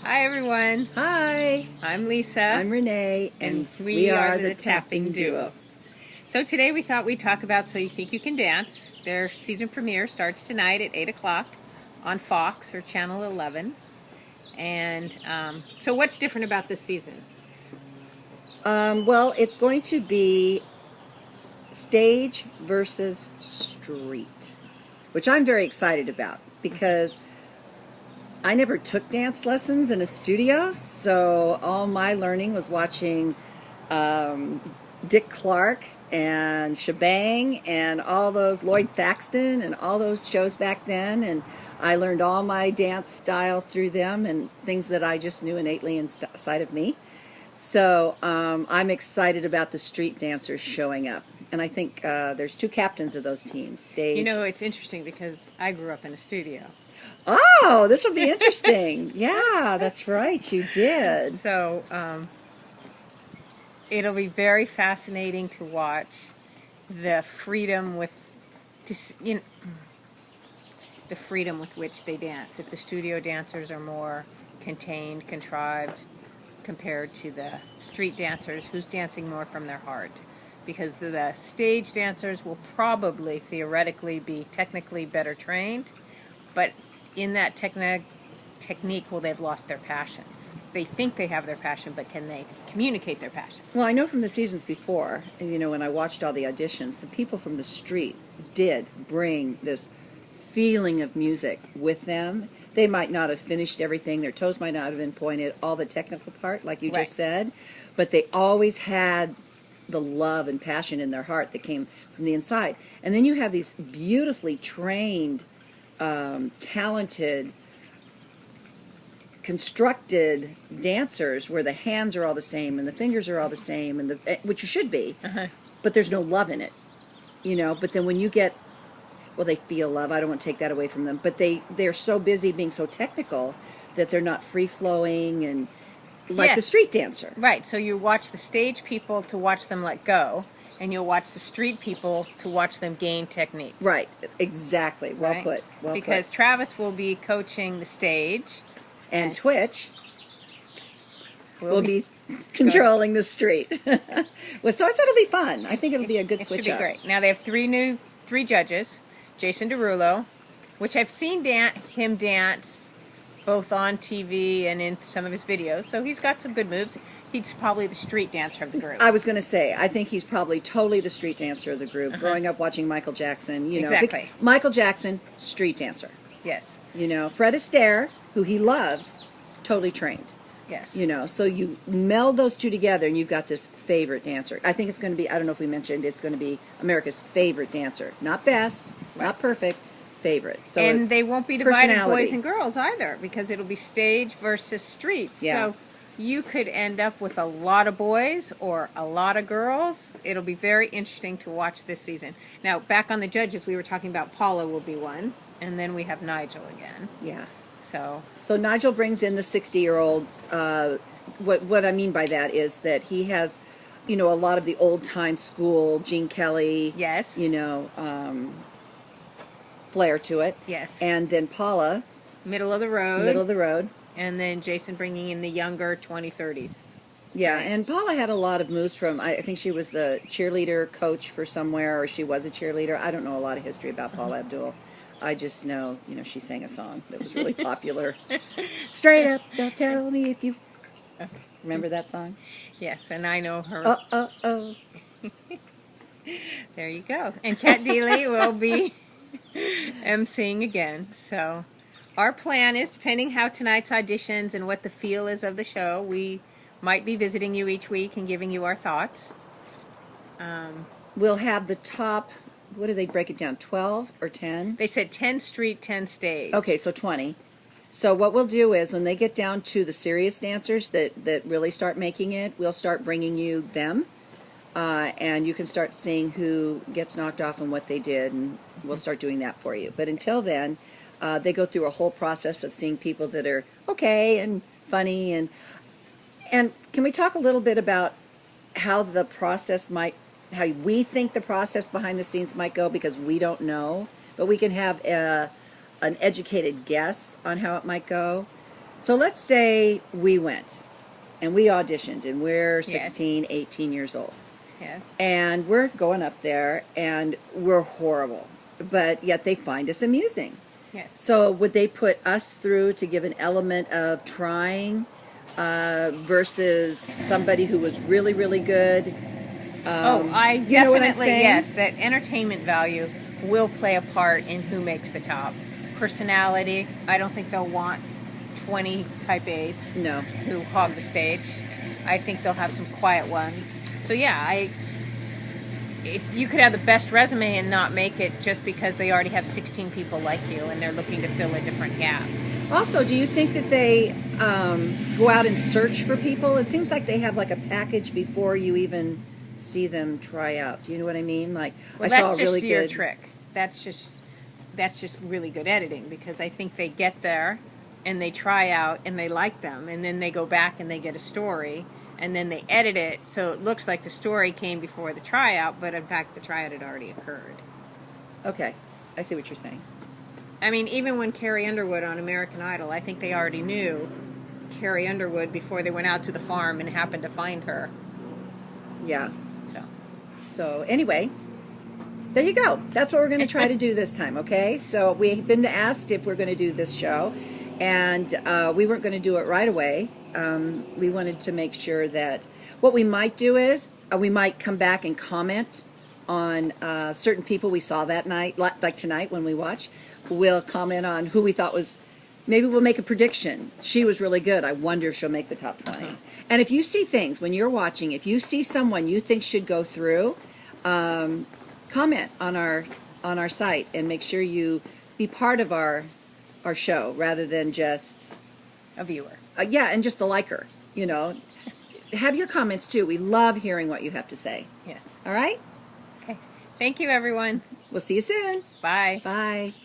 Hi everyone, Hi, I'm Lisa, I'm Renee, and we are the Tapping Duo. So today we thought we'd talk about So You Think You Can Dance. Their season premiere starts tonight at 8 o'clock on Fox or Channel 11. And so what's different about this season? Well, it's going to be stage versus street, which I'm very excited about because I never took dance lessons in a studio, so all my learning was watching um, Dick Clark and Shebang and all those Lloyd Thaxton and all those shows back then, and I learned all my dance style through them and things that I just knew innately inside of me. So I'm excited about the street dancers showing up, and I think there's two captains of those teams. You Stage. know, it's interesting because I grew up in a studio. Oh, this will be interesting. Yeah, that's right. You did. So it'll be very fascinating to watch the freedom with, you know, the freedom with which they dance. If the studio dancers are more contained, contrived, compared to the street dancers who's dancing more from their heart. Because the stage dancers will probably theoretically be technically better trained, but in that technique, well, they've lost their passion. They think they have their passion, but can they communicate their passion? Well, I know from the seasons before, you know, when I watched all the auditions, the people from the street did bring this feeling of music with them. They might not have finished everything, their toes might not have been pointed, all the technical part, like you Right. just said, but they always had the love and passion in their heart that came from the inside. And then you have these beautifully trained, talented, constructed dancers where the hands are all the same and the fingers are all the same, and which you should be, but there's no love in it, you know. But then when you get, well, they feel love. I don't want to take that away from them, but they're so busy being so technical that they're not free flowing and like the Yes. street dancer. Right, so you watch the stage people to watch them let go, and you'll watch the street people to watch them gain technique. Right, exactly. Well Right? put. Well Because put. Travis will be coaching the stage. And Twitch We'll will be controlling the street. Well, so I said it'll be fun. I think it'll be a good It switch should be up. great. Now they have three judges, Jason Derulo, which I've seen him dance both on TV and in some of his videos, so he's got some good moves. He's probably the street dancer of the group. I was going to say, I think he's probably totally the street dancer of the group. Growing up watching Michael Jackson, you know, Exactly. Michael Jackson, street dancer. Yes, You know, Fred Astaire, who he loved, totally trained. yes. You know, so you meld those two together and you've got this favorite dancer. I think it's going to be, I don't know if we mentioned, it's going to be America's favorite dancer. Not best, not perfect, favorite. So And they won't be divided personality. boys and girls either, because it'll be stage versus streets. Yeah. So you could end up with a lot of boys or a lot of girls. It'll be very interesting to watch this season. Now, back on the judges, we were talking about Paula will be one, and then we have Nigel again. Yeah. So Nigel brings in the 60-year-old. What I mean by that is that he has, you know, a lot of the old time school Gene Kelly, yes, you know, flair to it. yes, And then Paula, middle of the road, middle of the road. and then Jason bringing in the younger 20-30s. Yeah, Right. and Paula had a lot of moves from, I think she was the cheerleader coach for somewhere, or she was a cheerleader. I don't know a lot of history about Paula Abdul. I just know, you know, she sang a song that was really popular. Straight up, don't tell me if you... Remember that song? Yes, and I know her. Oh. There you go. And Kat Deely will be emceeing again. So our plan is, depending how tonight's auditions and what the feel is of the show, we might be visiting you each week and giving you our thoughts. We'll have the top, what do they break it down, 12 or 10? They said 10 street, 10 stage. Okay, so 20. So what we'll do is when they get down to the serious dancers that really start making it, we'll start bringing you them. And you can start seeing who gets knocked off and what they did, and we'll start doing that for you. But until then, they go through a whole process of seeing people that are okay and funny. And can we talk a little bit about how the process might, how we think the process behind the scenes might go, because we don't know, but we can have an educated guess on how it might go. So let's say we went and we auditioned and we're Yes. 16, 18 years old. Yes. And we're going up there and we're horrible, but yet they find us amusing. Yes. So would they put us through to give an element of trying versus somebody who was really, really good? I you know what I'm definitely, saying? yes, that entertainment value will play a part in who makes the top. Personality, I don't think they'll want 20 type A's No. who hog the stage. I think they'll have some quiet ones. So yeah, you could have the best resume and not make it just because they already have 16 people like you and they're looking to fill a different gap. Also, do you think that they go out and search for people? It seems like they have like a package before you even see them try out. Do you know what I mean? Like, Well, I saw that's a really just your good trick. That's just really good editing, because I think they get there and they try out and they like them, and then they go back and they get a story, and then they edit it so it looks like the story came before the tryout, but in fact the tryout had already occurred. Okay, I see what you're saying. I mean, even when Carrie Underwood on American Idol, I think they already knew Carrie Underwood before they went out to the farm and happened to find her. Yeah. So, So anyway, there you go. That's what we're going to try to do this time, okay? So we've been asked if we're going to do this show, and we weren't going to do it right away. We wanted to make sure that what we might do is we might come back and comment on certain people we saw that night, like tonight when we watch. We'll comment on who we thought was, maybe we'll make a prediction. She was really good. I wonder if she'll make the top 20. And if you see things when you're watching, if you see someone you think should go through, comment on our site and make sure you be part of our show rather than just a viewer. yeah, and just a liker. You know, have your comments too. We love hearing what you have to say. Yes. All right. Okay. Thank you, everyone. We'll see you soon. Bye. Bye.